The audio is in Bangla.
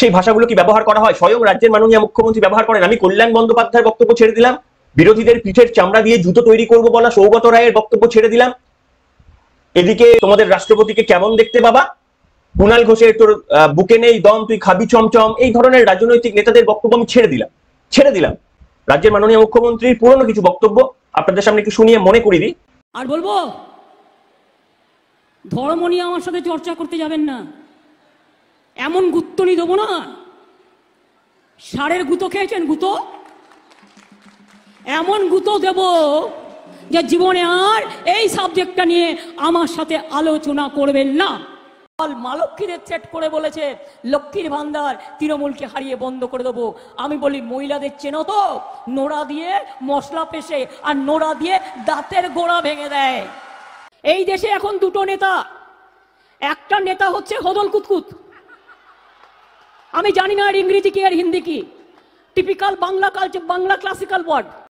সেই ভাষাগুলো কি ব্যবহার করা হয়? স্বয়ং রাজ্যের মাননীয় মুখ্যমন্ত্রী ব্যবহার করেন। আমি কল্যাণ বন্দ্যোপাধ্যায়ের বক্তব্য ছেড়ে দিলাম, বিরোধীদের পিঠের চামড়া দিয়ে জুতো তৈরি করবো বলা সৌগত রায়ের বক্তব্য ছেড়ে দিলাম, এদিকে তোমাদের রাষ্ট্রপতিকে কেমন দেখতে বাবা, কুণাল ঘোষের তোর বুকে নেই দম তুই খাবি চমচম, এই ধরনের রাজনৈতিক নেতাদের বক্তব্য আমি ছেড়ে দিলাম। রাজ্যের মাননীয় মুখ্যমন্ত্রীর পুরনো কিছু বক্তব্য আপনাদের সামনে একটু শুনিয়ে মনে করি দিই। আর বলবো, ধর্ম নিয়ে আমার সাথে চর্চা করতে যাবেন না, এমন গুত্তনি দেবো না। ষাঁড়ের গুঁতো খেয়েছেন? গুঁতো এমন গুঁতো দেব যে জীবনে আর এই সাবজেক্টটা নিয়ে আমার সাথে আলোচনা করবেন না। মা লক্ষ্মীদের থ্রেট করে বলেছে লক্ষ্মীর ভান্ডার তৃণমূলকে হারিয়ে বন্ধ করে দেবো। আমি বলি মহিলাদের চেনো তো? নোড়া দিয়ে মশলা পেশে আর নোড়া দিয়ে দাঁতের গোড়া ভেঙে দেয়। এই দেশে এখন দুটো নেতা, একটা নেতা হচ্ছে হদল কুতকুত, আমি জানি না আর ইংরেজি কি আর হিন্দি কি, typical Bangla culture, Bangla classical word.